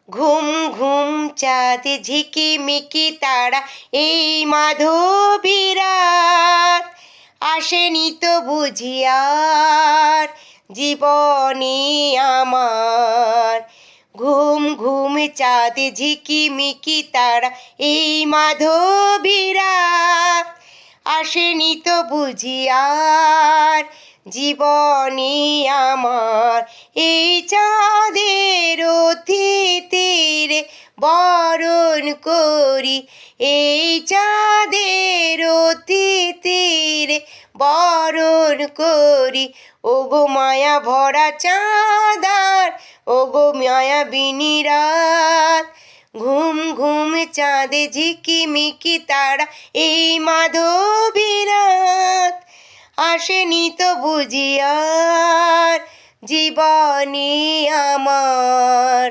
ঘুম ঘুম চাঁদ ঝিকিমিকি তারা এই মাধবীরাত আসেনি তো বুঝি আর জীবনে আমার। ঘুম ঘুম চাঁদ ঝিকিমিকি তারা এই মাধবীরাত আসেনি তো বুঝি আর জীবনে আমার। এই চাঁদের অতিথিরে বরণ করি, এই চাঁদের অতিথিরে বরণ করি। ওগো মায়া ভরা চাঁদার, ওগো মায়াবিনী রাত। ঘুম ঘুম চাঁদে ঝিকিমিকি তারা এই মাধবীরাত আসেনি তো বুঝি আর জীবনে আমার।